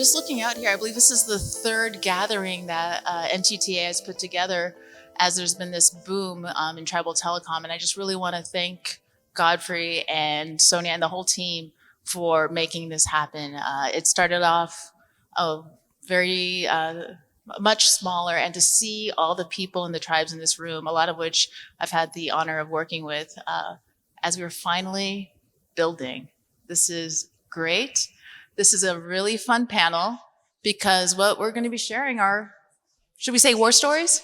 just looking out here, I believe this is the third gathering that NTTA has put together as there's been this boom in tribal telecom. And I just really want to thank Godfrey and Sonia and the whole team for making this happen. It started off very much smaller, and to see all the people and the tribes in this room, a lot of which I've had the honor of working with, as we were finally building. This is great. This is a really fun panel because what we're going to be sharing are, should we say, war stories?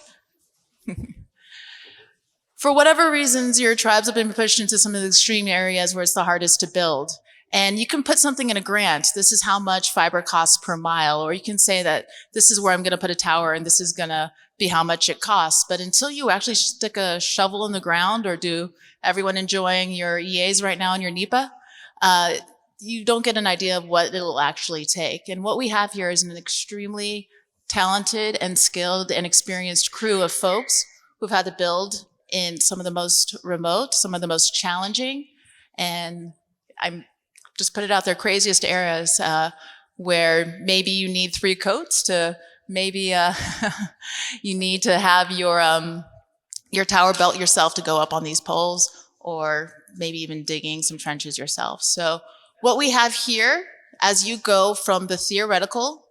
For whatever reasons, your tribes have been pushed into some of the extreme areas where it's the hardest to build. And you can put something in a grant. This is how much fiber costs per mile. Or you can say that this is where I'm going to put a tower and this is going to be how much it costs. But until you actually stick a shovel in the ground, or do everyone enjoying your EAs right now in your NEPA, you don't get an idea of what it'll actually take. And what we have here is an extremely talented and skilled and experienced crew of folks who've had to build in some of the most remote, some of the most challenging, and I'm just put it out there, craziest areas where maybe you need 3 coats to maybe you need to have your tower built yourself to go up on these poles, or maybe even digging some trenches yourself. So what we have here, as you go from the theoretical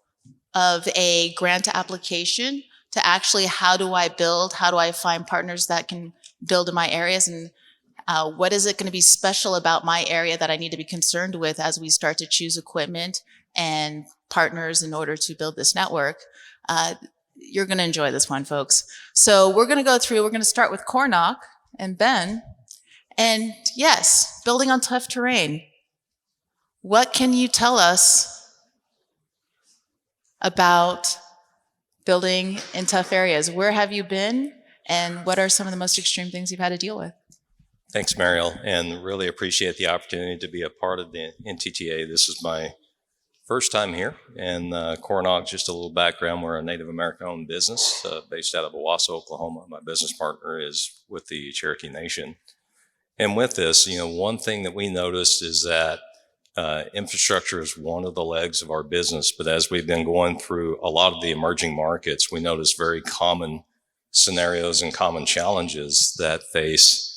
of a grant application to actually how do I build, how do I find partners that can build in my areas, and what is it going to be special about my area that I need to be concerned with as we start to choose equipment and partners in order to build this network. You're going to enjoy this one, folks. So we're going to go through, we're going to start with coreNOC and Ben. And yes, building on tough terrain. What can you tell us about building in tough areas? Where have you been, and what are some of the most extreme things you've had to deal with? Thanks, Mariel, and really appreciate the opportunity to be a part of the NTTA. This is my first time here, and coreNOC, just a little background, we're a Native American-owned business based out of Owasso, Oklahoma. My business partner is with the Cherokee Nation. And with this, one thing that we noticed is that infrastructure is one of the legs of our business, but as we've been going through a lot of the emerging markets, we notice very common scenarios and common challenges that face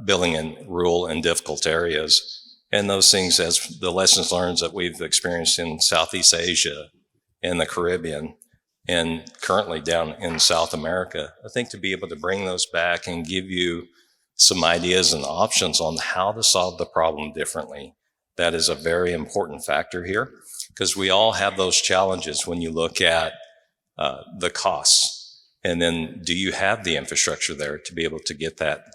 building in rural and difficult areas. And those things, as the lessons learned that we've experienced in Southeast Asia and the Caribbean and currently down in South America, I think to be able to bring those back and give you some ideas and options on how to solve the problem differently, that is a very important factor here, because we all have those challenges when you look at the costs. And then do you have the infrastructure there to be able to get that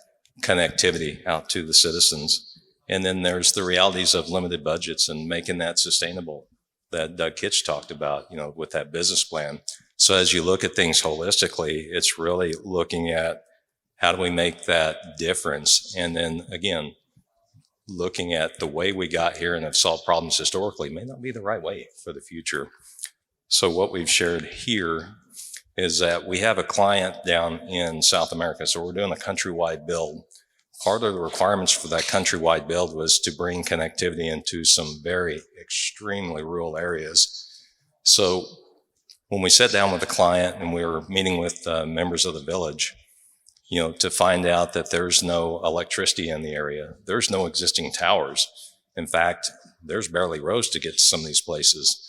connectivity out to the citizens? And then there's the realities of limited budgets and making that sustainable that Doug Kitch talked about, with that business plan. So as you look at things holistically, it's really looking at how do we make that difference? And then again, looking at the way we got here and have solved problems historically may not be the right way for the future. So what we've shared here is that we have a client down in South America. So we're doing a countrywide build. Part of the requirements for that countrywide build was to bring connectivity into some very extremely rural areas. So when we sat down with the client and we were meeting with members of the village, to find out that there's no electricity in the area, there's no existing towers. In fact, there's barely roads to get to some of these places.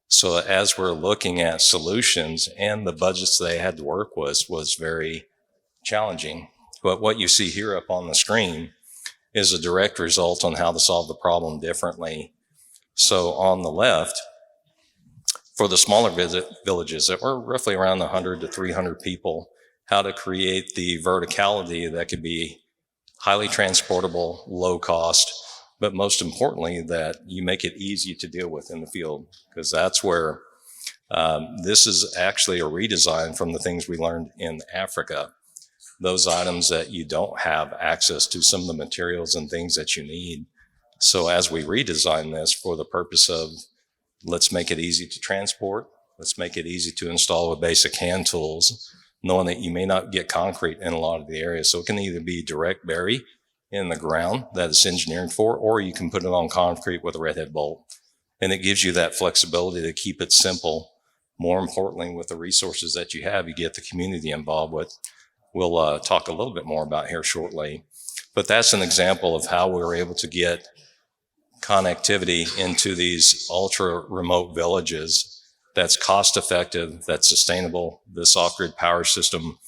So as we're looking at solutions, and the budgets they had to work with was very challenging. But what you see here up on the screen is a direct result on how to solve the problem differently. So on the left, for the smaller villages that were roughly around 100 to 300 people, how to create the verticality that could be highly transportable, low cost, but most importantly, that you make it easy to deal with in the field, because that's where this is actually a redesign from the things we learned in Africa. Those items that you don't have access to, some of the materials and things that you need. So as we redesign this for the purpose of, let's make it easy to transport, let's make it easy to install with basic hand tools, knowing that you may not get concrete in a lot of the areas. So it can either be direct bury in the ground that it's engineered for, or you can put it on concrete with a redhead bolt. And it gives you that flexibility to keep it simple. More importantly, with the resources that you have, you get the community involved with. We'll talk a little bit more about here shortly. But that's an example of how we were able to get connectivity into these ultra remote villages that's cost effective, that's sustainable. This off-grid power system,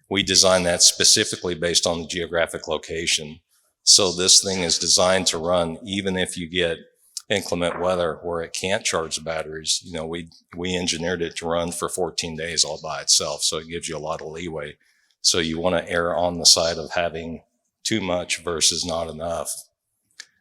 we designed that specifically based on the geographic location. So this thing is designed to run even if you get inclement weather where it can't charge the batteries. You know, we engineered it to run for 14 days all by itself. So it gives you a lot of leeway. So you want to err on the side of having too much versus not enough.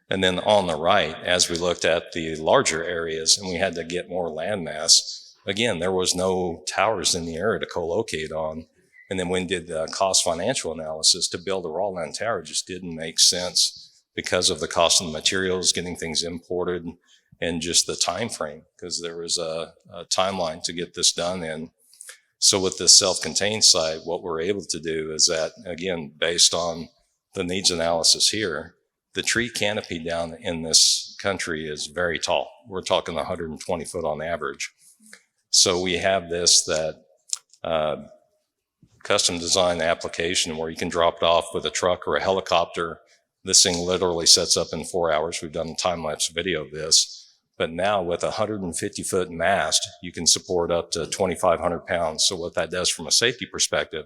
And then on the right, as we looked at the larger areas and we had to get more land mass, again, there was no towers in the area to co-locate on. And then when we did the cost financial analysis to build a raw land tower, just didn't make sense because of the cost of the materials, getting things imported, and just the time frame, because there was a timeline to get this done in. So with this self-contained site, what we're able to do is that, again, based on the needs analysis here, the tree canopy down in this country is very tall. We're talking 120 foot on average. So we have this that custom design application where you can drop it off with a truck or a helicopter. This thing literally sets up in 4 hours. We've done a time-lapse video of this. But now with a 150-foot mast, you can support up to 2,500 pounds. So what that does from a safety perspective,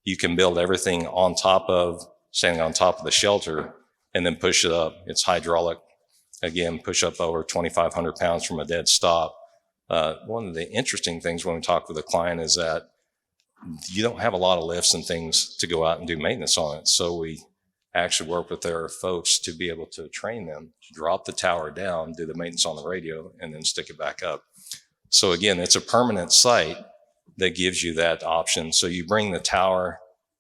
you can build everything on top of, standing on top of the shelter, and then push it up. It's hydraulic. Again, push up over 2,500 pounds from a dead stop. One of the interesting things when we talk with a client is that you don't have a lot of lifts and things to go out and do maintenance on it. So we actually work with their folks to be able to train them, drop the tower down, do the maintenance on the radio, and then stick it back up. So again, it's a permanent site that gives you that option. So you bring the tower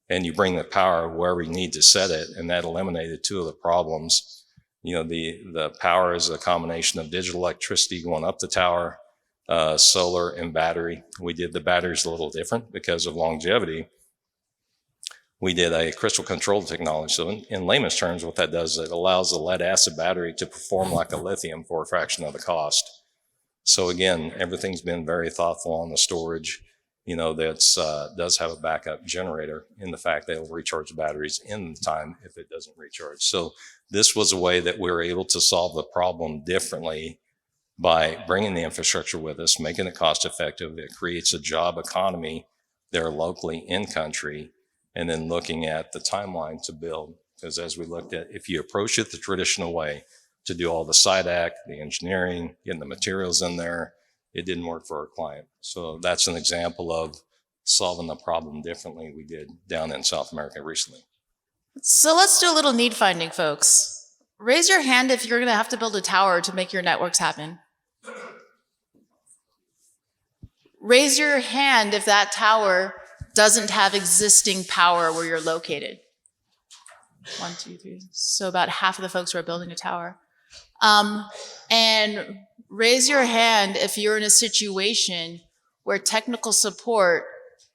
and you bring the power wherever you need to set it, and that eliminated two of the problems. You know, the power is a combination of digital electricity going up the tower, solar and battery. We did the batteries a little different because of longevity. We did a crystal control technology. So in layman's terms, what that does is it allows the lead acid battery to perform like a lithium for a fraction of the cost. So again, everything's been very thoughtful on the storage. You know, that's does have a backup generator in the fact that it'll recharge the batteries in time if it doesn't recharge. So this was a way that we were able to solve the problem differently by bringing the infrastructure with us, making it cost effective. It creates a job economy there locally in country, and then looking at the timeline to build. Because as we looked at, if you approach it the traditional way to do all the site act, the engineering, getting the materials in there, it didn't work for our client. So that's an example of solving the problem differently we did down in South America recently. So let's do a little need finding, folks. Raise your hand if you're going to have to build a tower to make your networks happen. Raise your hand if that tower doesn't have existing power where you're located. 1, 2, 3. So about half of the folks who are building a tower. And raise your hand if you're in a situation where technical support,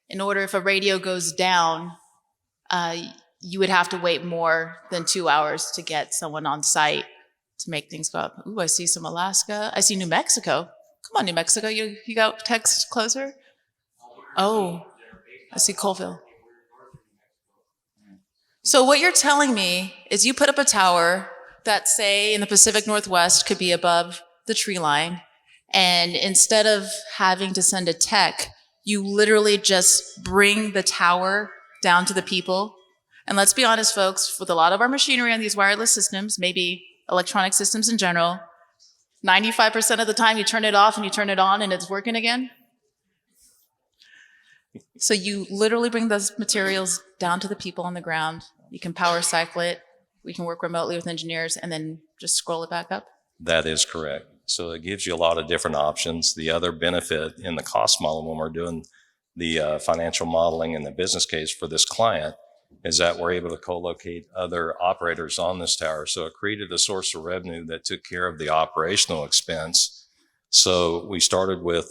in order if a radio goes down, you would have to wait more than 2 hours to get someone on site to make things go up. Ooh, I see some Alaska. I see New Mexico. Come on, New Mexico, you got text closer? Oh, I see Colville. So what you're telling me is you put up a tower that, say, in the Pacific Northwest could be above the tree line, and instead of having to send a tech, you literally just bring the tower down to the people. And let's be honest, folks, with a lot of our machinery on these wireless systems, maybe electronic systems in general, 95% of the time you turn it off and you turn it on and it's working again. So you literally bring those materials down to the people on the ground. You can power cycle it. We can work remotely with engineers and then just scroll it back up. That is correct. So it gives you a lot of different options. The other benefit in the cost model when we're doing the financial modeling and the business case for this client is that we're able to co-locate other operators on this tower. So it created a source of revenue that took care of the operational expense. So we started with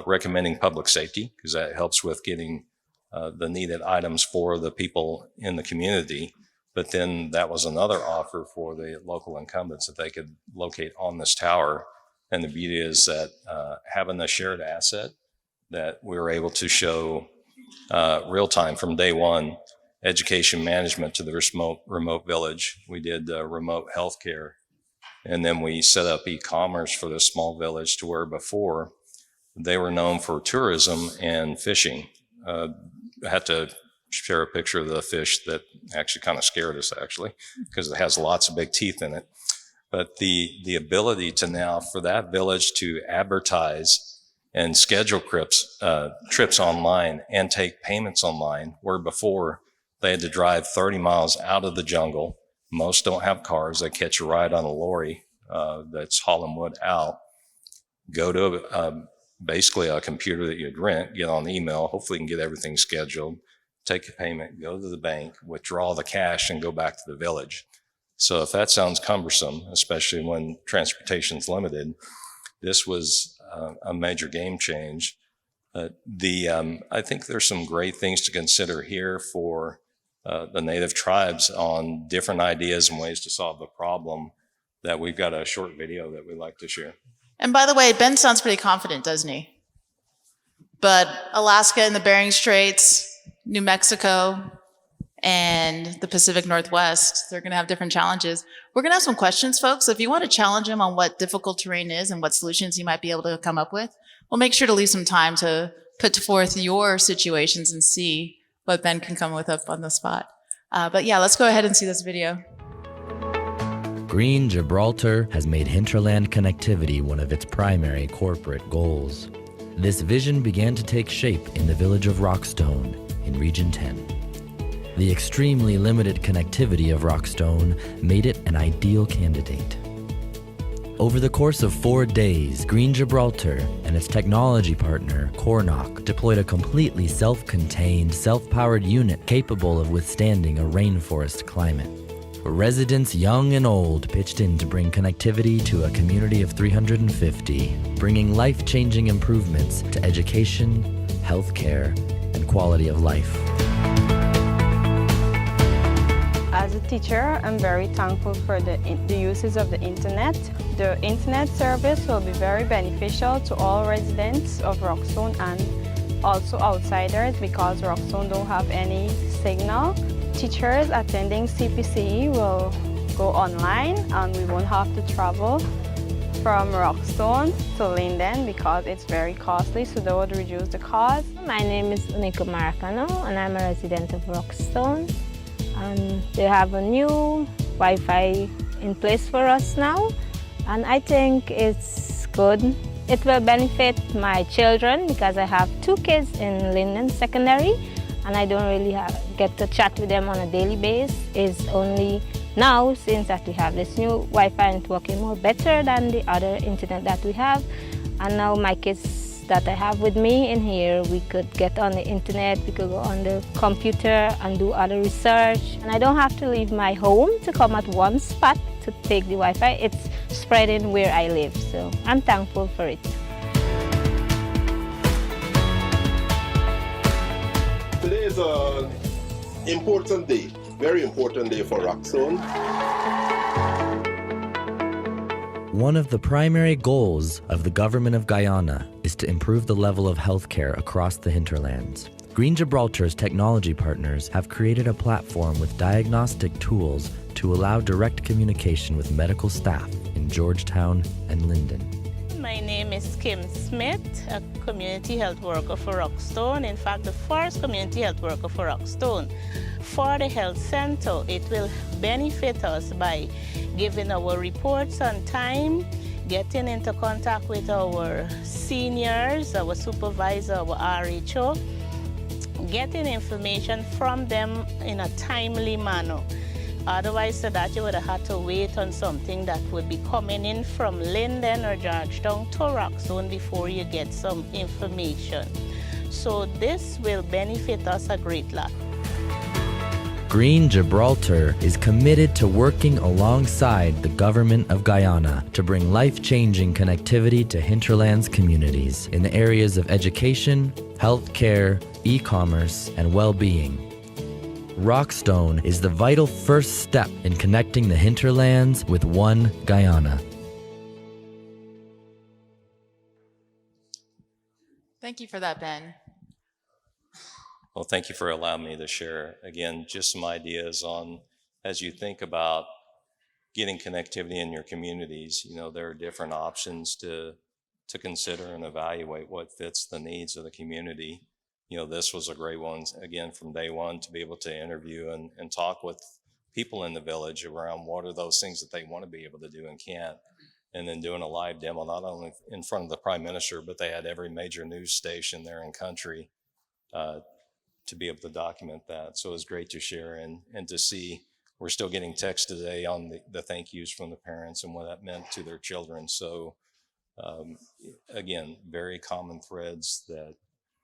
recommending public safety, because that helps with getting the needed items for the people in the community. But then that was another offer for the local incumbents that they could locate on this tower And the beauty is that having a shared asset that we were able to show real time from day one, education management to the remote village. We did remote healthcare, and then we set up e-commerce for this small village to where before they were known for tourism and fishing. I had to share a picture of the fish that actually kind of scared us, actually, because it has lots of big teeth in it. But the ability to now for that village to advertise and schedule trips online and take payments online, where before they had to drive 30 miles out of the jungle. Most don't have cars. They catch a ride on a lorry that's hauling wood out, go to basically a computer that you'd rent, get on email, hopefully you can get everything scheduled, take a payment, go to the bank, withdraw the cash, and go back to the village. So if that sounds cumbersome, especially when transportation's limited, this was a major game change. I think there's some great things to consider here for the native tribes on different ideas and ways to solve the problem that we've got a short video that we'd like to share. And by the way, Ben sounds pretty confident, doesn't he? But Alaska and the Bering Straits, New Mexico, and the Pacific Northwest, they're going to have different challenges. We're going to have some questions, folks. So if you want to challenge him on what difficult terrain is and what solutions he might be able to come up with, we'll make sure to leave some time to put forth your situations and see what Ben can come with up on the spot. But yeah, let's go ahead and see this video. Green Gibraltar has made hinterland connectivity one of its primary corporate goals. This vision began to take shape in the village of Rockstone in Region 10. The extremely limited connectivity of Rockstone made it an ideal candidate. Over the course of 4 days, Green Gibraltar and its technology partner, coreNOC, deployed a completely self-contained, self-powered unit capable of withstanding a rainforest climate. Residents young and old pitched in to bring connectivity to a community of 350, bringing life-changing improvements to education, healthcare, and quality of life. As a teacher, I'm very thankful for the uses of the internet. The internet service will be very beneficial to all residents of Rockstone and also outsiders because Rockstone don't have any signal. Teachers attending CPCE will go online and we won't have to travel from Rockstone to Linden because it's very costly, so that would reduce the cost. My name is Maracle and I'm a resident of Rockstone. They have a new Wi-Fi in place for us now, and I think it's good. It will benefit my children because I have 2 kids in Linden Secondary, and I don't really get to chat with them on a daily basis. It's only now, since that we have this new Wi-Fi and it's working more better than the other internet that we have, and now my kids that I have with me in here, we could get on the internet, we could go on the computer and do other research. And I don't have to leave my home to come at one spot to take the Wi-Fi. It's spreading where I live, so I'm thankful for it. Today is an important day, very important day for Rockstone. One of the primary goals of the government of Guyana is to improve the level of healthcare across the hinterlands. Green Gibraltar's technology partners have created a platform with diagnostic tools to allow direct communication with medical staff in Georgetown and Linden. My name is Kim Smith, a community health worker for Rockstone. In fact, the first community health worker for Rockstone. For the health center, it will benefit us by giving our reports on time, getting into contact with our seniors, our supervisor, our RHO, getting information from them in a timely manner. Otherwise, so that you would have had to wait on something that would be coming in from Linden or Georgetown to Rockstone before you get some information. So this will benefit us a great lot. Green Gibraltar is committed to working alongside the government of Guyana to bring life-changing connectivity to hinterlands communities in the areas of education, healthcare, e-commerce, and well-being. Rockstone is the vital first step in connecting the hinterlands with one Guyana. Thank you for that, Ben. Well, thank you for allowing me to share, again, just some ideas on, as you think about getting connectivity in your communities, there are different options to consider and evaluate what fits the needs of the community. This was a great one, again, from day one, to be able to interview and talk with people in the village around what are those things that they want to be able to do and can't. And then doing a live demo, not only in front of the Prime Minister, but they had every major news station there in country to be able to document that. So it was great to share and to see. We're still getting texts today on the thank yous from the parents and what that meant to their children. So again, very common threads that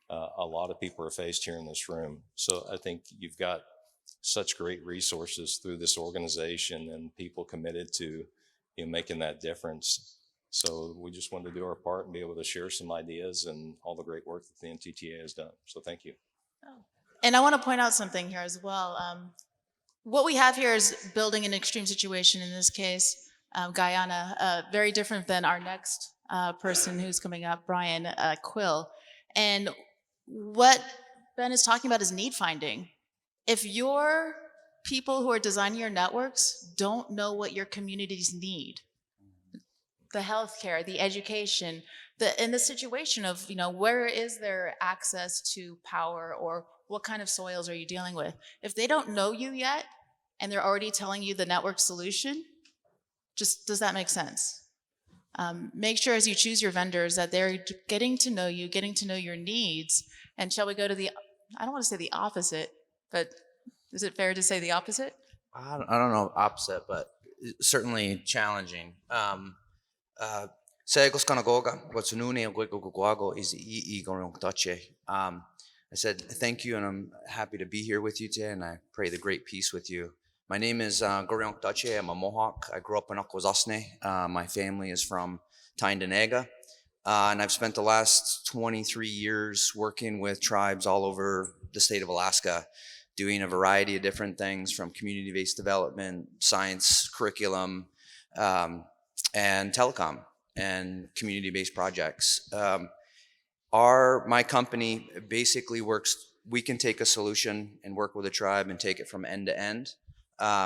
a lot of people are faced here in this room. So I think you've got such great resources through this organization and people committed to making that difference. So we just wanted to do our part and be able to share some ideas and all the great work that the NTTA has done. So thank you. And I want to point out something here as well. What we have here is building an extreme situation, in this case, Guyana, very different than our next person who's coming up, Bryan, Quill. And what Ben is talking about is need finding. If your people who are designing your networks don't know what your communities need, the healthcare, the education, in the situation of, where is there access to power, or what kind of soils are you dealing with? If they don't know you yet and they're already telling you the network solution, does that make sense? Make sure as you choose your vendors that they're getting to know you, getting to know your needs. And shall we go to I don't want to say the opposite, but is it fair to say the opposite? I don't know opposite, but certainly challenging. I said, thank you, and I'm happy to be here with you today, and I pray the great peace with you. My name is Goryonk Dache. I'm a Mohawk. I grew up in Akwesasne. My family is from Tyndonega, and I've spent the last 23 years working with tribes all over the state of Alaska, doing a variety of different things from community-based development, science, curriculum, and telecom, and community-based projects. My company basically works, we can take a solution and work with a tribe and take it from end to end,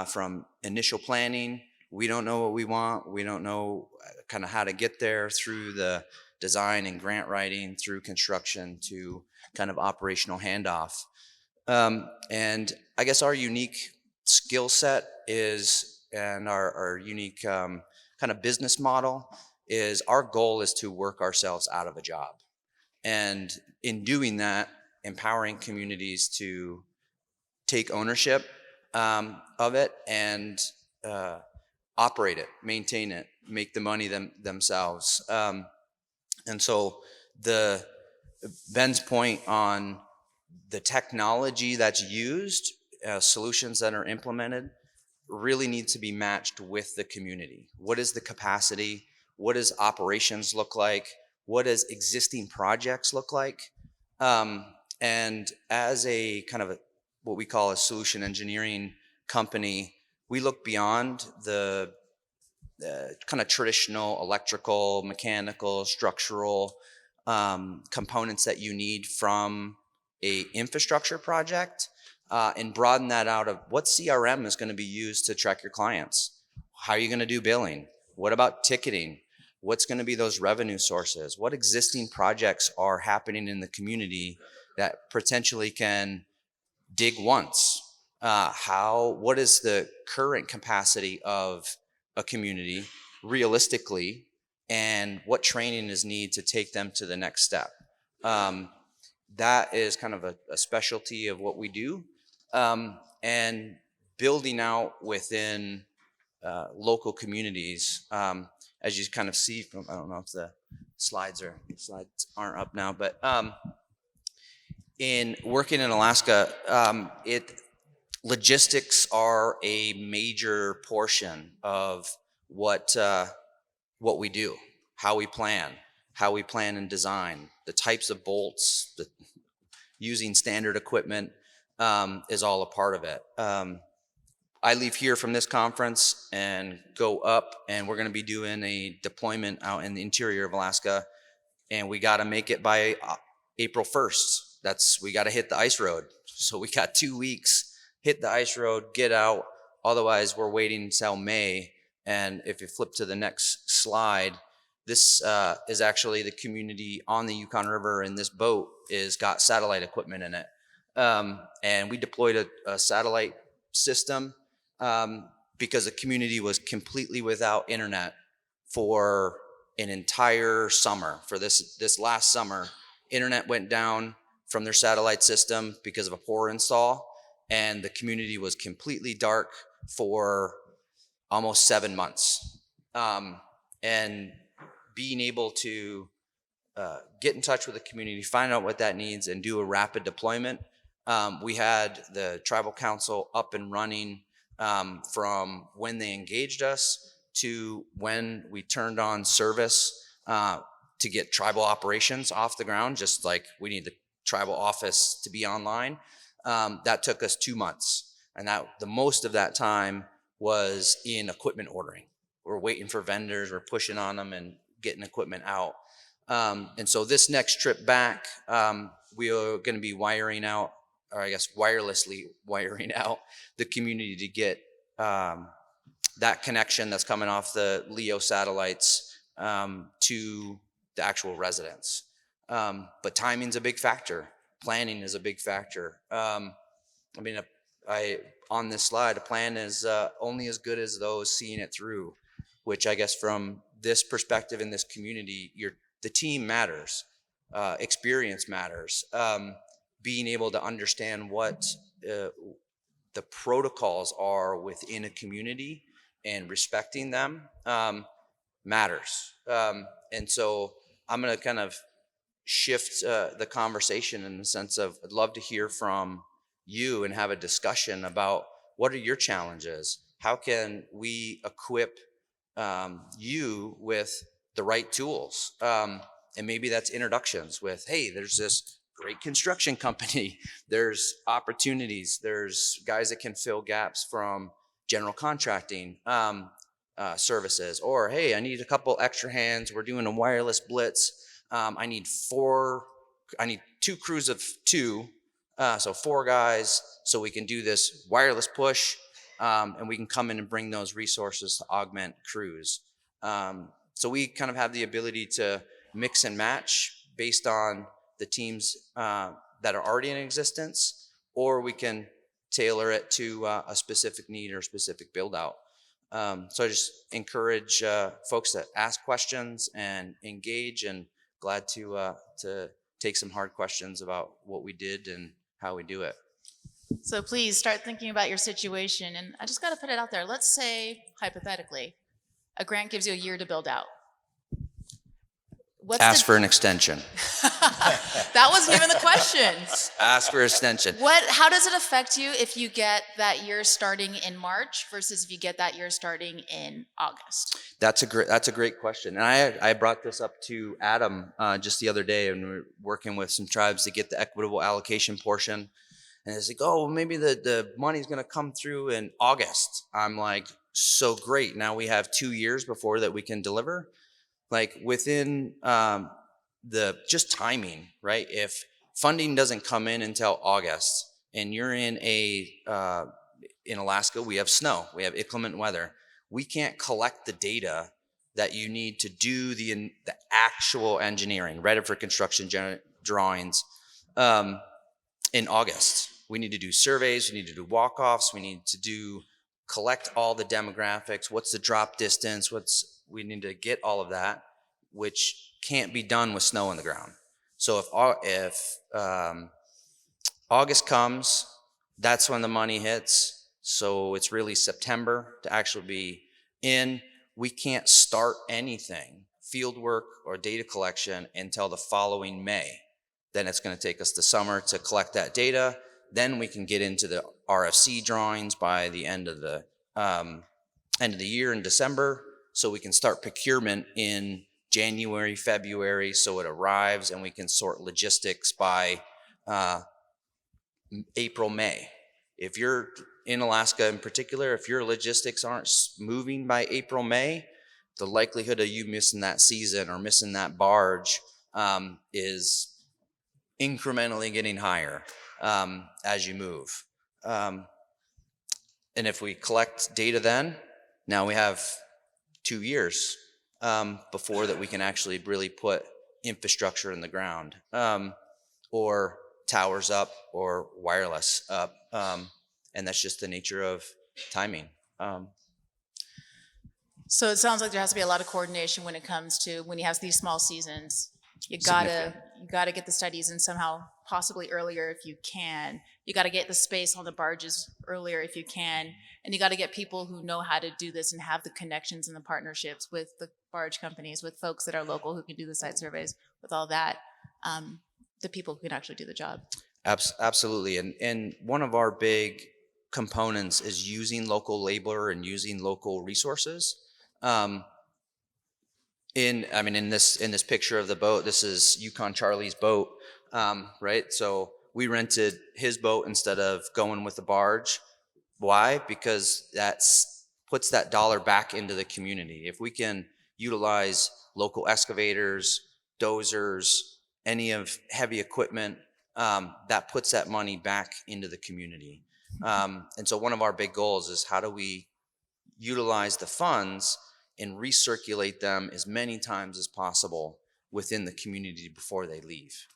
from initial planning. We don't know what we want. We don't know kind of how to get there, through the design and grant writing, through construction to kind of operational handoff. And I guess our unique skill set is, and our unique kind of business model is, our goal is to work ourselves out of a job. And in doing that, empowering communities to take ownership of it and operate it, maintain it, make the money themselves. And so Ben's point on the technology that's used, solutions that are implemented, really need to be matched with the community. What is the capacity? What does operations look like? What does existing projects look like? And as a kind of what we call a solution engineering company, we look beyond the kind of traditional electrical, mechanical, structural components that you need from a infrastructure project, and broaden that out of what CRM is going to be used to track your clients. How are you going to do billing? What about ticketing? What's going to be those revenue sources? What existing projects are happening in the community that potentially can dig once? What is the current capacity of a community realistically, and what training is needed to take them to the next step? That is kind of a specialty of what we do, and building out within local communities. As you kind of see from, I don't know if the slides aren't up now, but in working in Alaska, logistics are a major portion of what we do, how we plan and design, the types of bolts, using standard equipment is all a part of it. I leave here from this conference and go up, and we're going to be doing a deployment out in the interior of Alaska, and we got to make it by April 1st, we got to hit the ice road. So we got 2 weeks, hit the ice road, get out. Otherwise, we're waiting until May. And if you flip to the next slide, this is actually the community on the Yukon River, and this boat got satellite equipment in it. And we deployed a satellite system because the community was completely without internet for an entire summer. For this last summer, internet went down from their satellite system because of a poor install, and the community was completely dark for almost 7 months. And being able to get in touch with the community, find out what that needs, and do a rapid deployment. We had the tribal council up and running from when they engaged us to when we turned on service to get tribal operations off the ground, just like we need the tribal office to be online. That took us 2 months. And the most of that time was in equipment ordering. We're waiting for vendors, we're pushing on them and getting equipment out. And so this next trip back, we are going to be wiring out, or I guess wirelessly wiring out the community to get that connection that's coming off the LEO satellites to the actual residents. But timing's a big factor. Planning is a big factor. On this slide, a plan is only as good as those seeing it through, which I guess from this perspective in this community, the team matters, experience matters. Being able to understand what the protocols are within a community and respecting them matters. And so I'm going to kind of shift the conversation in the sense of I'd love to hear from you and have a discussion about what are your challenges? How can we equip you with the right tools? And maybe that's introductions with, hey, there's this great construction company. There's opportunities. There's guys that can fill gaps from general contracting services. Or, hey, I need a couple extra hands. We're doing a wireless blitz. I need 2 crews of 2. So 4 guys, so we can do this wireless push, and we can come in and bring those resources to augment crews. So we kind of have the ability to mix and match based on the teams that are already in existence, or we can tailor it to a specific need or specific build out. So I just encourage folks to ask questions and engage, and glad to take some hard questions about what we did and how we do it. So please start thinking about your situation. And I just got to put it out there. Let's say, hypothetically, a grant gives you a year to build out. Ask for an extension. That wasn't even the question. Ask for extension. How does it affect you if you get that year starting in March versus if you get that year starting in August? That's a great question. And I brought this up to Adam just the other day, and we were working with some tribes to get the equitable allocation portion. And it's like, oh, well, maybe the money's going to come through in August. I'm like, so great. Now we have 2 years before that we can deliver. Like within the just timing, right? If funding doesn't come in until August, and you're in Alaska, we have snow, we have inclement weather. We can't collect the data that you need to do the actual engineering, ready for construction drawings in August. We need to do surveys, we need to do walk-offs, we need to collect all the demographics, what's the drop distance, we need to get all of that, which can't be done with snow on the ground. So if August comes, that's when the money hits. So it's really September to actually be in. We can't start anything, field work or data collection, until the following May. Then it's going to take us the summer to collect that data. Then we can get into the RFC drawings by the end of the year in December, so we can start procurement in January, February, so it arrives, and we can sort logistics by April, May. If you're in Alaska in particular, if your logistics aren't moving by April, May, the likelihood of you missing that season or missing that barge is incrementally getting higher as you move. And if we collect data then, now we have 2 years before that we can actually really put infrastructure in the ground, or towers up or wireless up. And that's just the nature of timing. So it sounds like there has to be a lot of coordination when it comes to when you have these small seasons. You gotta get the studies in somehow, possibly earlier if you can. You gotta get the space on the barges earlier if you can, and you gotta get people who know how to do this and have the connections and the partnerships with the barge companies, with folks that are local who can do the site surveys, with all that, the people who can actually do the job. Absolutely, and one of our big components is using local labor and using local resources. In this picture of the boat, this is Yukon Charlie's boat, right? So we rented his boat instead of going with the barge. Why? Because that puts that dollar back into the community. If we can utilize local excavators, dozers, any of heavy equipment, that puts that money back into the community. And so one of our big goals is how do we utilize the funds and recirculate them as many times as possible within the community before they leave.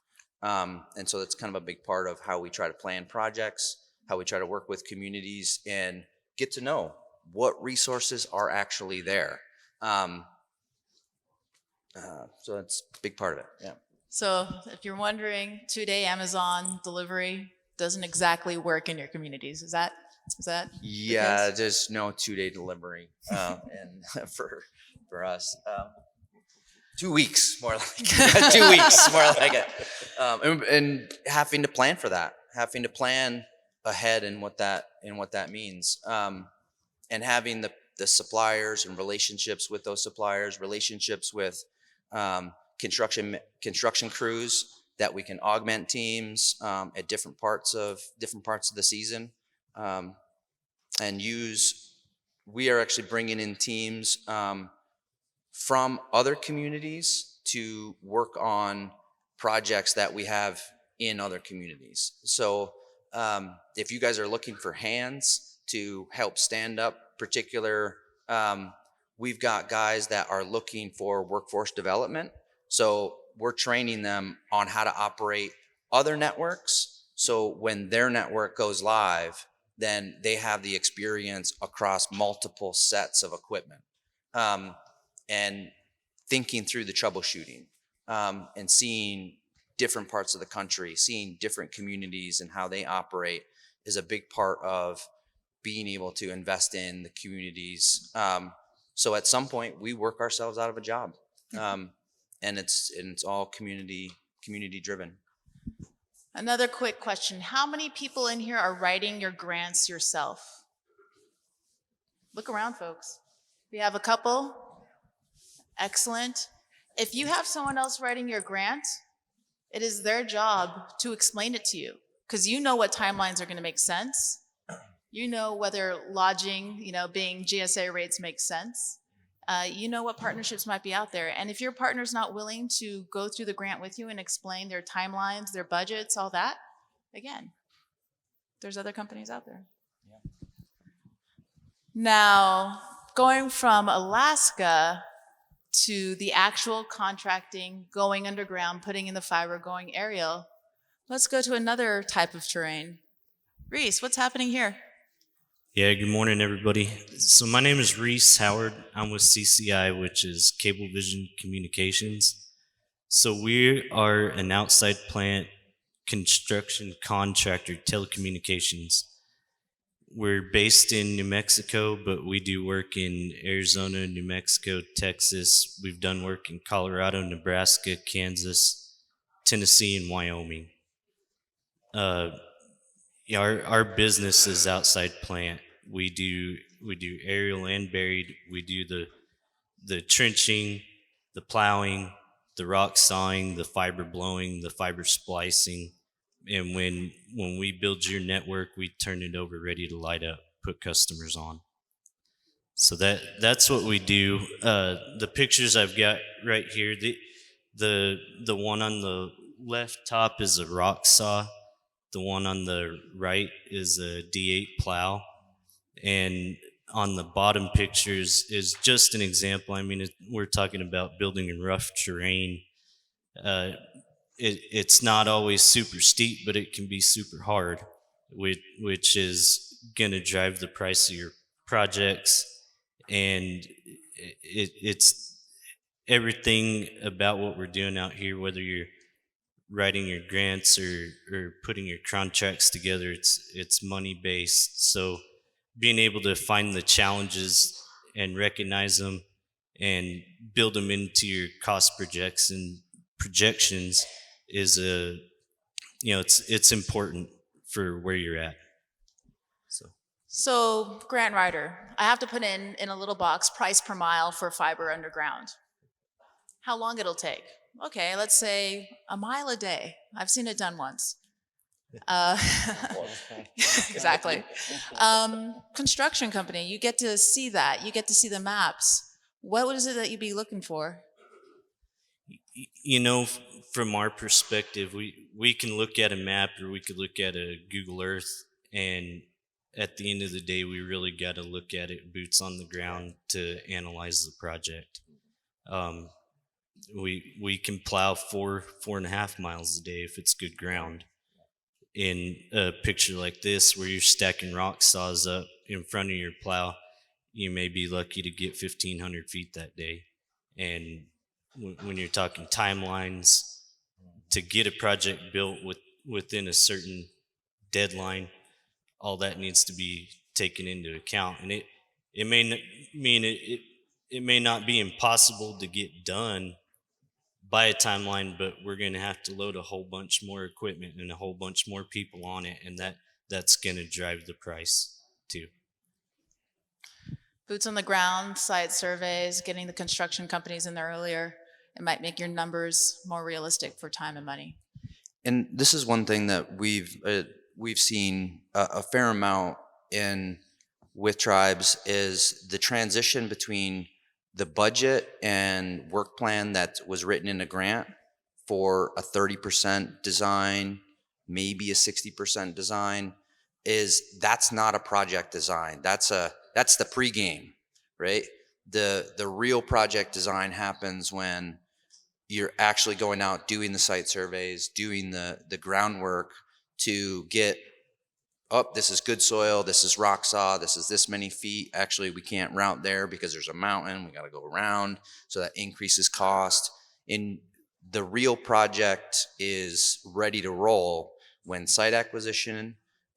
And so that's kind of a big part of how we try to plan projects, how we try to work with communities and get to know what resources are actually there. So that's a big part of it, yeah. So if you're wondering, 2-day Amazon delivery doesn't exactly work in your communities. Is that? Yeah, there's no 2-day delivery, and for us, 2 weeks more like 2 weeks more like it, and having to plan for that, having to plan ahead in what that means, and having the suppliers and relationships with those suppliers, relationships with construction crews that we can augment teams at different parts of the season. And we are actually bringing in teams from other communities to work on projects that we have in other communities. So if you guys are looking for hands to help stand up particular, we've got guys that are looking for workforce development. So we're training them on how to operate other networks. So when their network goes live, then they have the experience across multiple sets of equipment, and thinking through the troubleshooting, and seeing different parts of the country, seeing different communities and how they operate is a big part of being able to invest in the communities. So at some point we work ourselves out of a job, and it's all community driven. Another quick question. How many people in here are writing your grants yourself? Look around, folks. We have a couple. Excellent. If you have someone else writing your grant, it is their job to explain it to you, because you know what timelines are going to make sense. You know whether lodging, being GSA rates make sense. You know what partnerships might be out there. And if your partner's not willing to go through the grant with you and explain their timelines, their budgets, all that, again, there's other companies out there. Yeah. Now, going from Alaska to the actual contracting, going underground, putting in the fiber, going aerial, let's go to another type of terrain. Reese, what's happening here? Yeah, good morning, everybody. So my name is Reese Howard. I'm with CCI, which is Cablevision Communications. So we are an outside plant construction contractor, telecommunications. We're based in New Mexico, but we do work in Arizona, New Mexico, Texas. We've done work in Colorado, Nebraska, Kansas, Tennessee, and Wyoming. Our business is outside plant. We do aerial and buried. We do the trenching, the plowing, the rock sawing, the fiber blowing, the fiber splicing. And when we build your network, we turn it over ready to light up, put customers on. So that's what we do. The pictures I've got right here, the one on the left top is a rock saw. The one on the right is a D8 plow. And on the bottom pictures is just an example. I mean, we're talking about building in rough terrain. It's not always super steep, but it can be super hard, which is going to drive the price of your projects. And it's everything about what we're doing out here, whether you're writing your grants or putting your contracts together, it's money based. So being able to find the challenges and recognize them and build them into your cost projections is it's important for where you're at. So grant writer, I have to put in a little box price per mile for fiber underground. How long it'll take? Okay, let's say a mile a day. I've seen it done once. Exactly. Construction company, you get to see that. You get to see the maps. What is it that you'd be looking for? From our perspective, we can look at a map or we could look at a Google Earth, and at the end of the day, we really got to look at it boots on the ground to analyze the project. We can plow 4.5 miles a day if it's good ground. In a picture like this, where you're stacking rock saws up in front of your plow, you may be lucky to get 1,500 feet that day. And when you're talking timelines, to get a project built within a certain deadline, all that needs to be taken into account. And it may not be impossible to get done by a timeline, but we're going to have to load a whole bunch more equipment and a whole bunch more people on it, and that's going to drive the price too. Boots on the ground, site surveys, getting the construction companies in there earlier. It might make your numbers more realistic for time and money. And this is one thing that we've seen a fair amount with tribes is the transition between the budget and work plan that was written in a grant for a 30% design, maybe a 60% design, that's not a project design. That's the pregame, right? The real project design happens when you're actually going out, doing the site surveys, doing the groundwork to get, this is good soil, this is rock saw, this is this many feet. Actually, we can't route there because there's a mountain, we got to go around, so that increases cost. And the real project is ready to roll when site acquisition,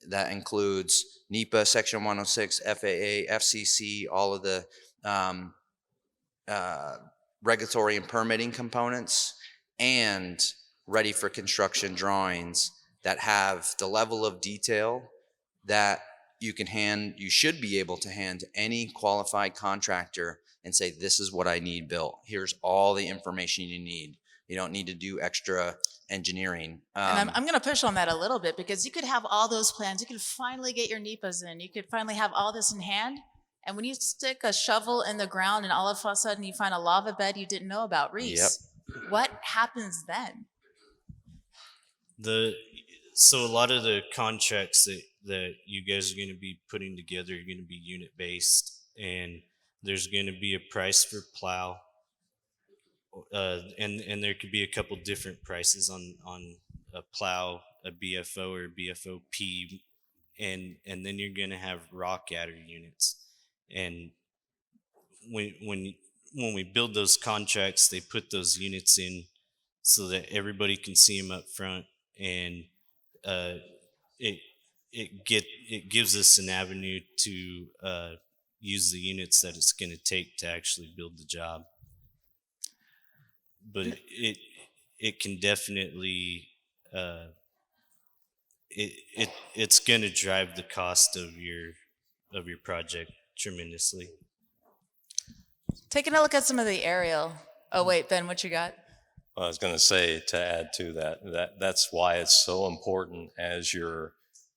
that includes NEPA, Section 106, FAA, FCC, all of the regulatory and permitting components, and ready for construction drawings that have the level of detail that you should be able to hand to any qualified contractor and say, this is what I need built. Here's all the information you need. You don't need to do extra engineering. And I'm going to push on that a little bit, because you could have all those plans. You could finally get your NEPAs in. You could finally have all this in hand. And when you stick a shovel in the ground and all of a sudden you find a lava bed you didn't know about, Reese, what happens then? So a lot of the contracts that you guys are going to be putting together are going to be unit based, and there's going to be a price for plow, and there could be a couple different prices on a plow, a BFO or a BFOP, and then you're going to have rock adder units. And when we build those contracts, they put those units in so that everybody can see them up front, and it gives us an avenue to use the units that it's going to take to actually build the job. But it can definitely it's going to drive the cost of your project tremendously. Taking a look at some of the aerial. Oh wait, Ben, what you got? Well, I was going to say, to add to that's why it's so important as you're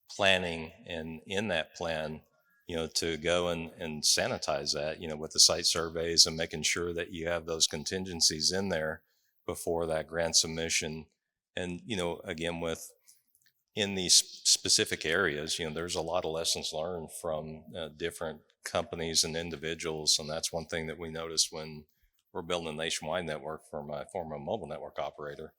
planning and in that plan, to go and sanitize that, with the site surveys and making sure that you have those contingencies in there before that grant submission And, again, in these specific areas, there's a lot of lessons learned from different companies and individuals. And that's one thing that we noticed when we're building a nationwide network for my former mobile network operator,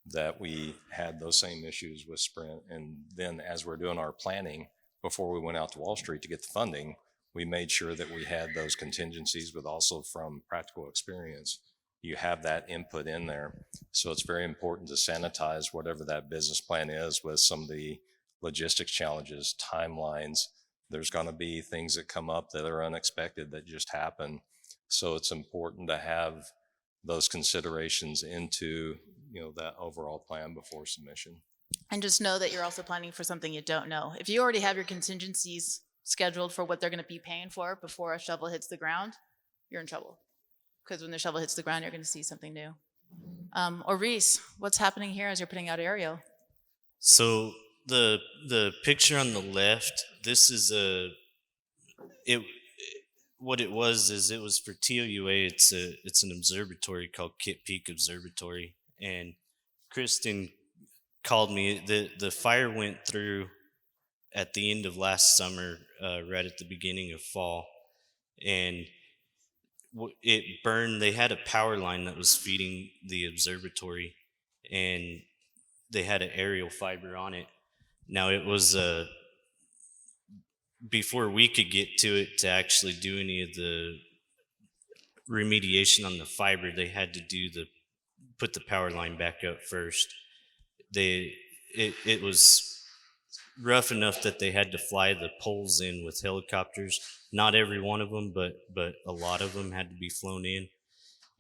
that we had those same issues with Sprint. And then as we're doing our planning before we went out to Wall Street to get the funding, we made sure that we had those contingencies, but also from practical experience, you have that input in there. So it's very important to sanitize whatever that business plan is with some of the logistics challenges, timelines. There's going to be things that come up that are unexpected that just happen. So it's important to have those considerations into, that overall plan before submission. And just know that you're also planning for something you don't know. If you already have your contingencies scheduled for what they're going to be paying for before a shovel hits the ground, you're in trouble. Because when the shovel hits the ground, you're going to see something new. Or Reese, what's happening here as you're putting out aerial? So the picture on the left, this is what it was for TOUA. It's an observatory called Kit Peak Observatory, and Kristen called me. The fire went through at the end of last summer, right at the beginning of fall, and it burned. They had a power line that was feeding the observatory, and they had an aerial fiber on it. Now it was before we could get to it to actually do any of the remediation on the fiber, they had to put the power line back up first. It was rough enough that they had to fly the poles in with helicopters. Not every one of them, but a lot of them had to be flown in.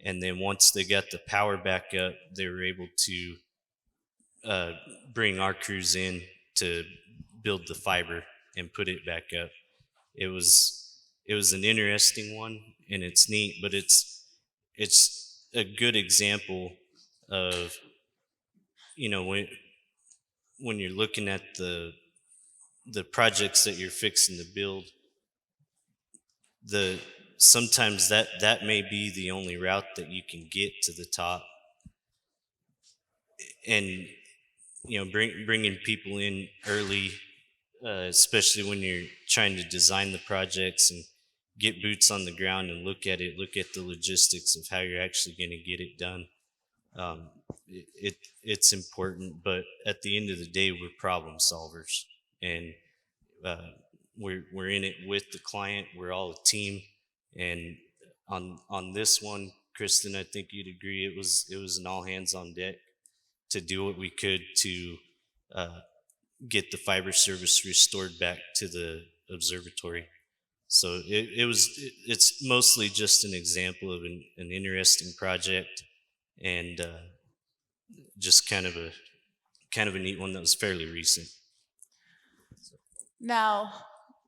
And then once they got the power back up, they were able to bring our crews in to build the fiber and put it back up. It was an interesting one, and it's neat, but it's a good example of, when you're looking at the projects that you're fixing to build, sometimes that may be the only route that you can get to the top. And bringing people in early, especially when you're trying to design the projects and get boots on the ground and look at the logistics of how you're actually going to get it done. It's important, but at the end of the day, we're problem solvers, and we're in it with the client. We're all a team, and on this one, Kristen, I think you'd agree, it was an all hands on deck to do what we could to get the fiber service restored back to the observatory. So it's mostly just an example of an interesting project, and just kind of a neat one that was fairly recent. Now,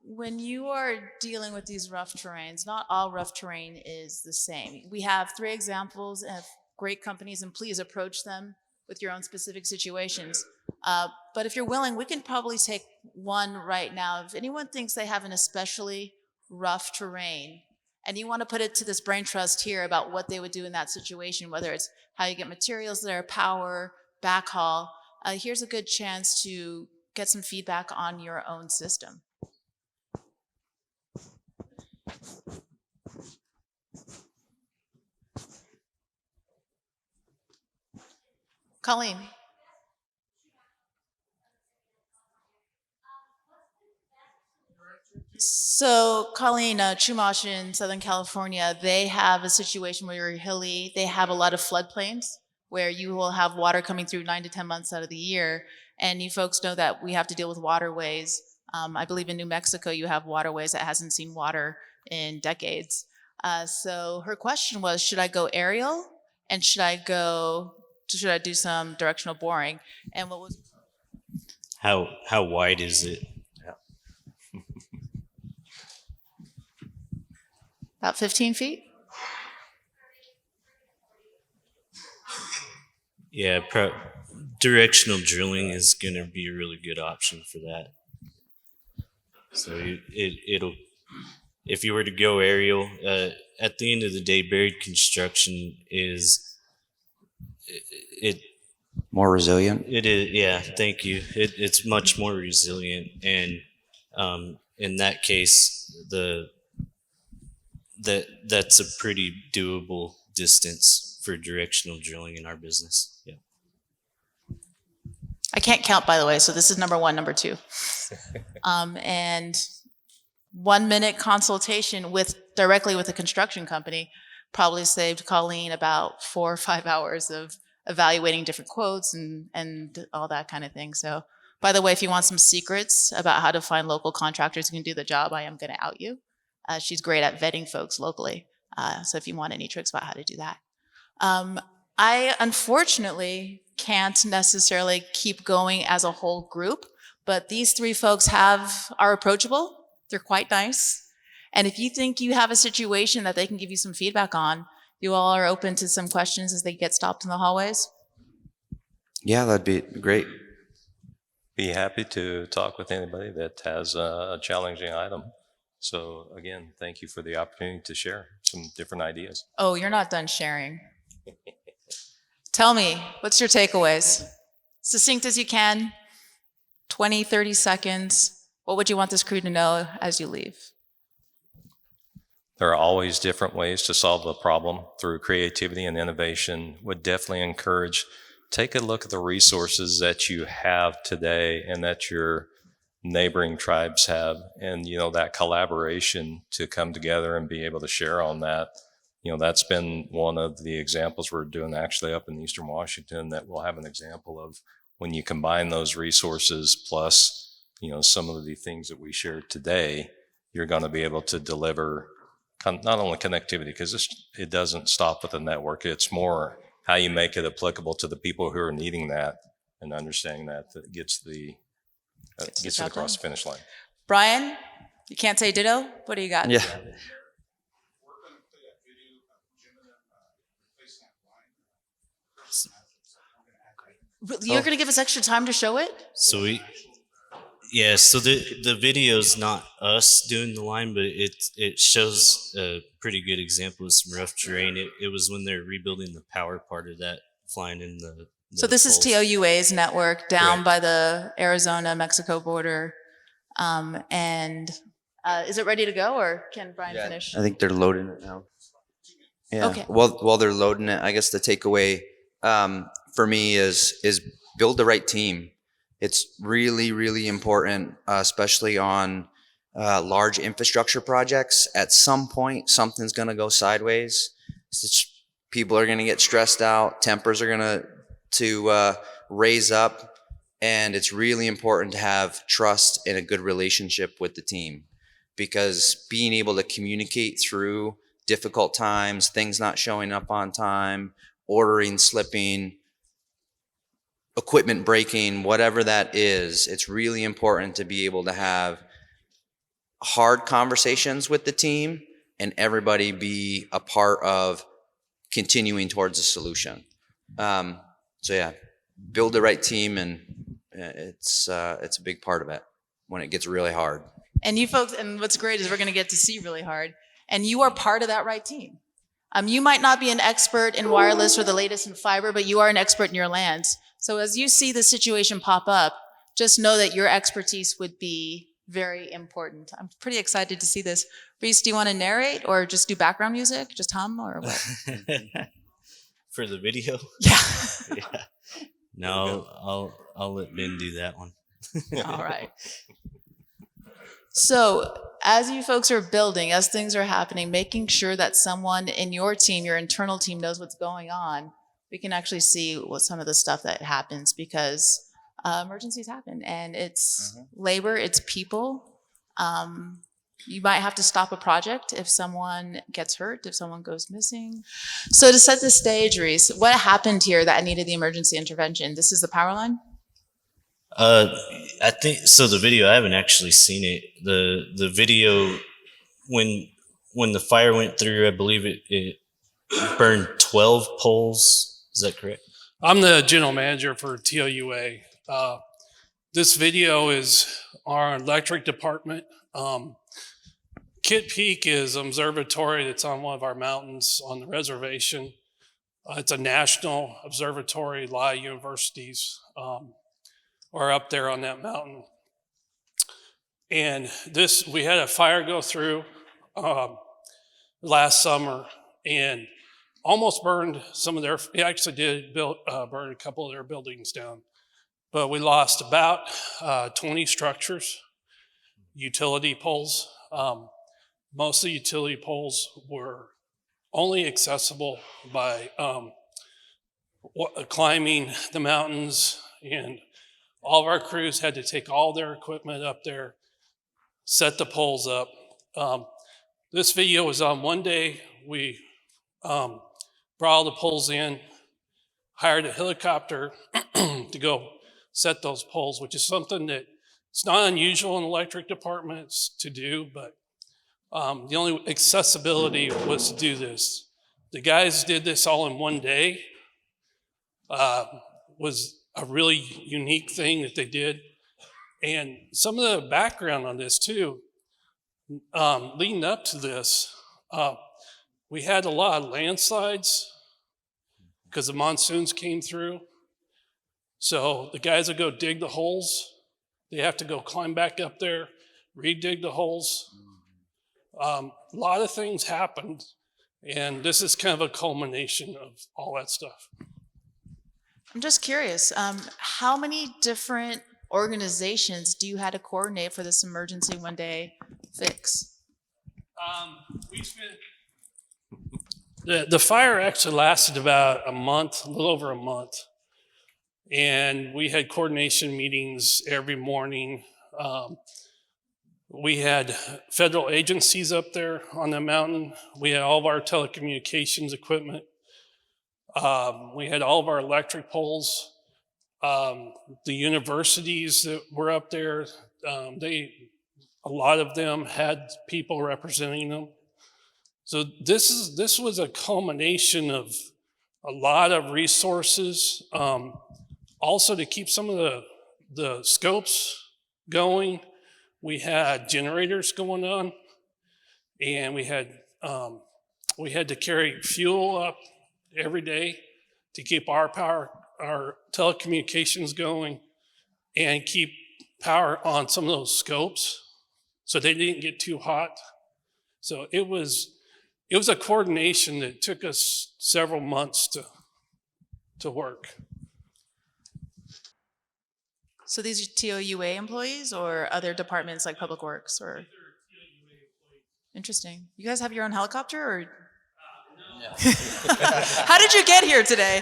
when you are dealing with these rough terrains, not all rough terrain is the same. We have 3 examples of great companies, and please approach them with your own specific situations. But if you're willing, we can probably take one right now. If anyone thinks they have an especially rough terrain, and you want to put it to this brain trust here about what they would do in that situation, whether it's how you get materials there, power, backhaul, here's a good chance to get some feedback on your own system. Colleen. So Colleen, Chumash in Southern California, they have a situation where you're hilly. They have a lot of floodplains where you will have water coming through 9 to 10 months out of the year. And you folks know that we have to deal with waterways. I believe in New Mexico, you have waterways that hasn't seen water in decades. So her question was, should I go aerial? And should I do some directional boring? And what was... How wide is it? About 15 feet? Yeah, directional drilling is going to be a really good option for that. So it'll, if you were to go aerial, at the end of the day, buried construction More resilient. It is, yeah. Thank you. It's much more resilient, and in that case, that's a pretty doable distance for directional drilling in our business. Yeah. I can't count, by the way, so this is number one, number two. And 1 minute consultation directly with a construction company probably saved Colleen about 4 or 5 hours of evaluating different quotes and all that kind of thing. So, by the way, if you want some secrets about how to find local contractors who can do the job, I am going to out you. She's great at vetting folks locally. So if you want any tricks about how to do that. I unfortunately can't necessarily keep going as a whole group, but these three folks are approachable. They're quite nice. And if you think you have a situation that they can give you some feedback on, you all are open to some questions as they get stopped in the hallways? Yeah, that'd be great. Be happy to talk with anybody that has a challenging item. So again, thank you for the opportunity to share some different ideas. Oh, you're not done sharing. Tell me, what's your takeaways? Succinct as you can, 20, 30 seconds. What would you want this crew to know as you leave? There are always different ways to solve the problem through creativity and innovation. Would definitely encourage, take a look at the resources that you have today and that your neighboring tribes have, and that collaboration to come together and be able to share on that. That's been one of the examples we're doing actually up in Eastern Washington, that we'll have an example of when you combine those resources plus some of the things that we shared today, you're going to be able to deliver not only connectivity, because it doesn't stop with the network. It's more how you make it applicable to the people who are needing that and understanding that gets it across the finish line. Bryan, you can't say ditto? What do you got? Yeah. You're going to give us extra time to show it? So the video's not us doing the line, but it shows a pretty good example of some rough terrain. It was when they're rebuilding the power part of that, flying in the So this is TOUA's network down by the Arizona-Mexico border. Is it ready to go, or can Bryan finish? I think they're loading it now. Yeah. Okay. While they're loading it, I guess the takeaway for me is build the right team. It's really, really important, especially on large infrastructure projects. At some point, something's going to go sideways. People are going to get stressed out. Tempers are going to raise up. And it's really important to have trust and a good relationship with the team, because being able to communicate through difficult times, things not showing up on time, ordering slipping, equipment breaking, whatever that is, it's really important to be able to have hard conversations with the team and everybody be a part of continuing towards a solution. Build the right team, and it's a big part of it when it gets really hard. And you folks, and what's great is we're going to get to see really hard, and you are part of that right team. You might not be an expert in wireless or the latest in fiber, but you are an expert in your lands. So as you see the situation pop up, just know that your expertise would be very important. I'm pretty excited to see this. Reese, do you want to narrate or just do background music? Just hum or what? For the video? Yeah. Yeah. No, I'll let Ben do that one. All right. So as you folks are building, as things are happening, making sure that someone in your team, your internal team, knows what's going on, we can actually see what some of the stuff that happens, because emergencies happen, and it's labor, it's people. You might have to stop a project if someone gets hurt, if someone goes missing. So to set the stage, Reese, what happened here that needed the emergency intervention? This is the power line? I think so. The video, I haven't actually seen it. The video, when the fire went through, I believe it burned 12 poles. Is that correct? I'm the general manager for TOUA. This video is our electric department. Kit Peak is an observatory that's on one of our mountains on the reservation. It's a national observatory. A lot of universities are up there on that mountain. And we had a fire go through last summer and almost burned it actually did burn a couple of their buildings down. But we lost about 20 structures, utility poles. Most of the utility poles were only accessible by climbing the mountains, and all of our crews had to take all their equipment up there, set the poles up. This video was on one day. We brought all the poles in, hired a helicopter to go set those poles, which is something that it's not unusual in electric departments to do, but the only accessibility was to do this. The guys did this all in one day. Was a really unique thing that they did. And some of the background on this too, leading up to this, we had a lot of landslides because the monsoons came through. So the guys would go dig the holes. They have to go climb back up there, re-dig the holes. A lot of things happened, and this is kind of a culmination of all that stuff. I'm just curious, how many different organizations do you have to coordinate for this emergency one day fix? We spent the fire actually lasted about a month, a little over a month, and we had coordination meetings every morning. We had federal agencies up there on the mountain. We had all of our telecommunications equipment. We had all of our electric poles. The universities that were up there, a lot of them had people representing them. So this was a culmination of a lot of resources. Also to keep some of the scopes going, we had generators going on, and we had to carry fuel up every day to keep our telecommunications going and keep power on some of those scopes so they didn't get too hot. So it was a coordination that took us several months to work. So these are TOUA employees or other departments like Public Works or? Interesting. You guys have your own helicopter or? No. How did you get here today?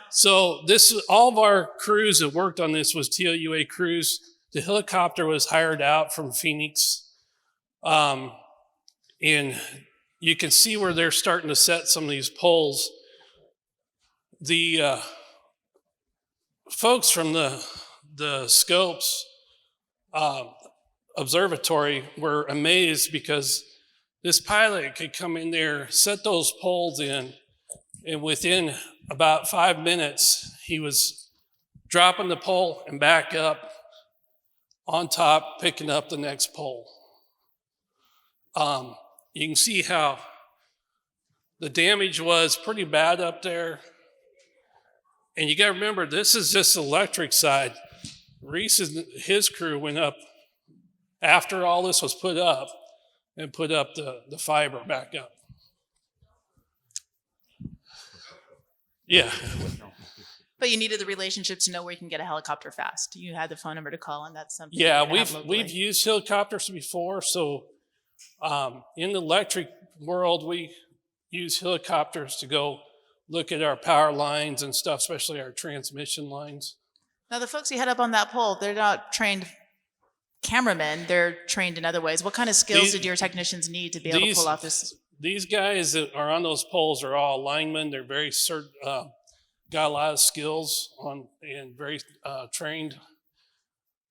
So all of our crews that worked on this was TOUA crews. The helicopter was hired out from Phoenix. And you can see where they're starting to set some of these poles. The folks from the Scopes observatory were amazed because this pilot could come in there, set those poles in, and within about 5 minutes, he was dropping the pole and back up on top, picking up the next pole. You can see how the damage was pretty bad up there. And you got to remember, this is just the electric side. Reese and his crew went up after all this was put up and put up the fiber back up. Yeah. But you needed the relationship to know where you can get a helicopter fast. You had the phone number to call, and that's something. Yeah, we've used helicopters before. So in the electric world, we use helicopters to go look at our power lines and stuff, especially our transmission lines. Now, the folks you had up on that pole, they're not trained cameramen. They're trained in other ways. What kind of skills did your technicians need to be able to pull off this? These guys that are on those poles are all linemen. They're very got a lot of skills and very trained.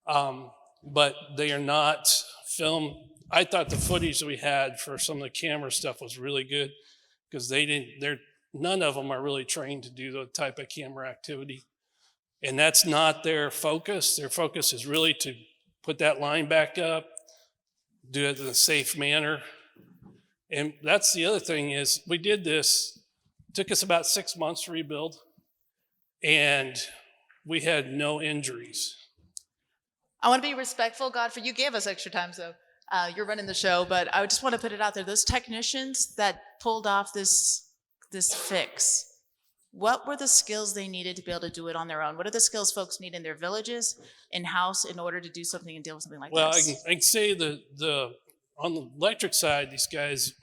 But they are not film. I thought the footage that we had for some of the camera stuff was really good because none of them are really trained to do the type of camera activity. And that's not their focus. Their focus is really to put that line back up, do it in a safe manner. And that's the other thing is we did this Took us about 6 months to rebuild, and we had no injuries. I want to be respectful, Godfrey. You gave us extra time, so you're running the show, but I just want to put it out there. Those technicians that pulled off this fix, what were the skills they needed to be able to do it on their own? What are the skills folks need in their villages, in-house, in order to do something and deal with something like Well, this? I can say that on the electric side, these guys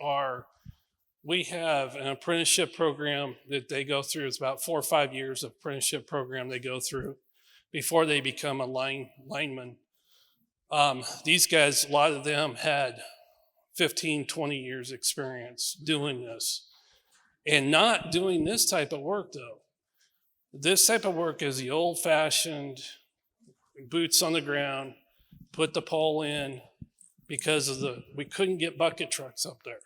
we have an apprenticeship program that they go through. It's about 4 or 5 years of apprenticeship program they go through before they become a lineman. These guys, a lot of them had 15, 20 years experience doing this. And not doing this type of work, though. This type of work is the old-fashioned boots on the ground, put the pole in, because we couldn't get bucket trucks up there.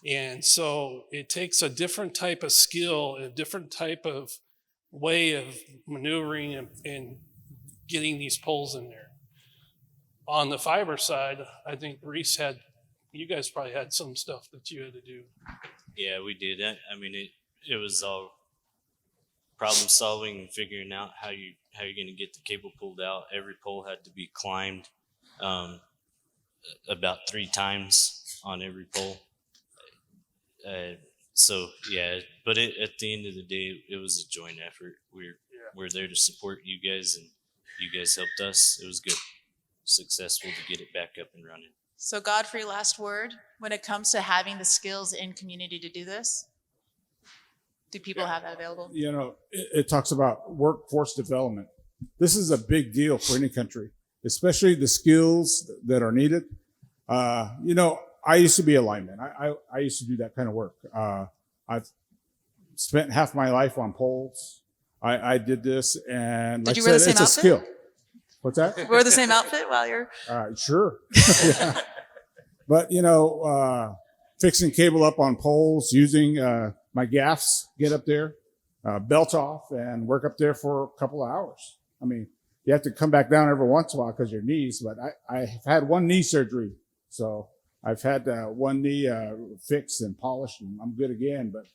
And so it takes a different type of skill, a different type of way of maneuvering and getting these poles in there. On the fiber side, I think Reese you guys probably had some stuff that you had to do. Yeah, we did. I mean, it was all problem solving and figuring out how you're going to get the cable pulled out. Every pole had to be climbed about 3 times on every pole. So yeah, but at the end of the day, it was a joint effort. We're there to support you guys, and you guys helped us. It was good, successful to get it back up and running. So Godfrey, last word, when it comes to having the skills in community to do this, do people have that available? You know, it talks about workforce development. This is a big deal for any country, especially the skills that are needed. You know, I used to be a lineman. I used to do that kind of work. I've spent half my life on poles. I did this, and like I said, it's a skill. What's that? Wear the same outfit while you're... Sure. Yeah. But, you know, fixing cable up on poles, using my gaffs, get up there, belt off, and work up there for a couple of hours. I mean, you have to come back down every once in a while because of your knees, but I've had 1 knee surgery. So I've had 1 knee fixed and polished, and I'm good again. But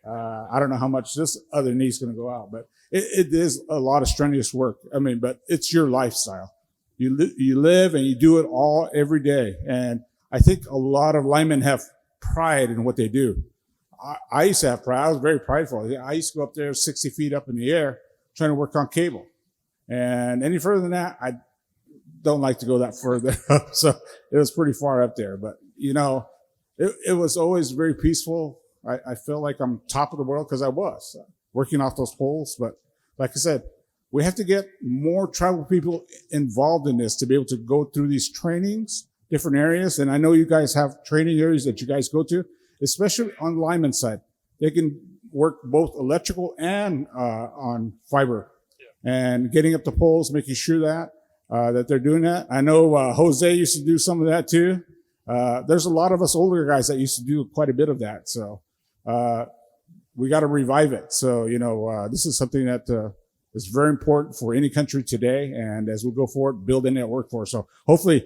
I don't know how much this other knee is going to go out. But it is a lot of strenuous work. I mean, but it's your lifestyle. You live and you do it all every day. And I think a lot of linemen have pride in what they do. I used to have pride. I was very prideful. I used to go up there 60 feet up in the air trying to work on cable. And any further than that, I don't like to go that further up. So it was pretty far up there. But, you know, it was always very peaceful. I feel like I'm top of the world because I was working off those poles. But like I said, we have to get more tribal people involved in this to be able to go through these trainings, different areas. And I know you guys have training areas that you guys go to, especially on the lineman side. They can work both electrical and on fiber. Yeah. And getting up the poles, making sure that they're doing that. I know Jose used to do some of that too. There's a lot of us older guys that used to do quite a bit of that. So we got to revive it. So, you know, this is something that is very important for any country today. And as we go forward, building that workforce. So hopefully,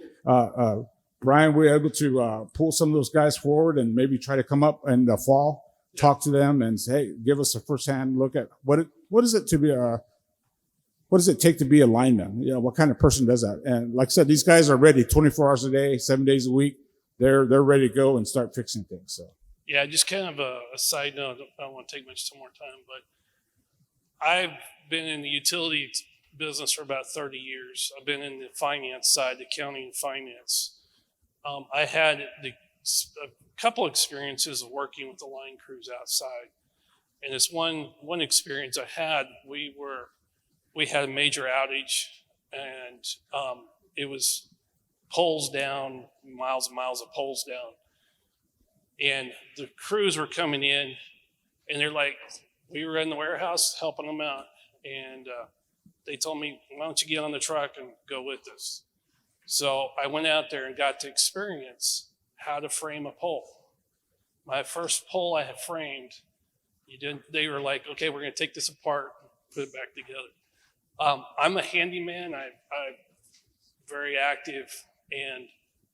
Bryan, we're able to pull some of those guys forward and maybe try to come up in the fall, talk to them and say, hey, give us a firsthand look at what is it to be what does it take to be a lineman? You know, what kind of person does that? And like I said, these guys are ready 24 hours a day, 7 days a week. They're ready to go and start fixing things. So yeah, just kind of a side note. I don't want to take much more time, but I've been in the utility business for about 30 years. I've been in the finance side, the accounting and finance. I had a couple experiences of working with the line crews outside. And this one experience I had, we had a major outage, and it was poles down, miles and miles of poles down. And the crews were coming in, and they're like, we were in the warehouse helping them out. And they told me, why don't you get on the truck and go with us? So I went out there and got to experience how to frame a pole. My first pole I had framed, they were like, okay, we're going to take this apart, put it back together. I'm a handyman. I'm very active, and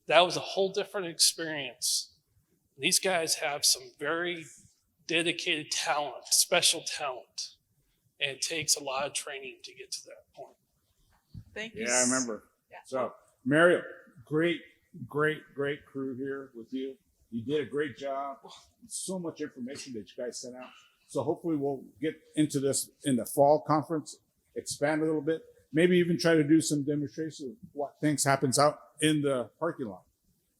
that was a whole different experience. These guys have some very dedicated talent, special talent. And it takes a lot of training to get to that point. Thank you. Yeah, I remember. Yeah. So, Mariel, great crew here with you. You did a great job. So much information that you guys sent out. So hopefully we'll get into this in the fall conference, expand a little bit, maybe even try to do some demonstrations of what things happens out in the parking lot.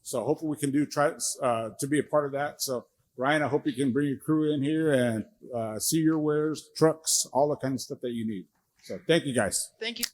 So hopefully we can try to be a part of that. So Bryan, I hope you can bring your crew in here and see your wares, trucks, all the kind of stuff that you need. So thank you guys. Thank you.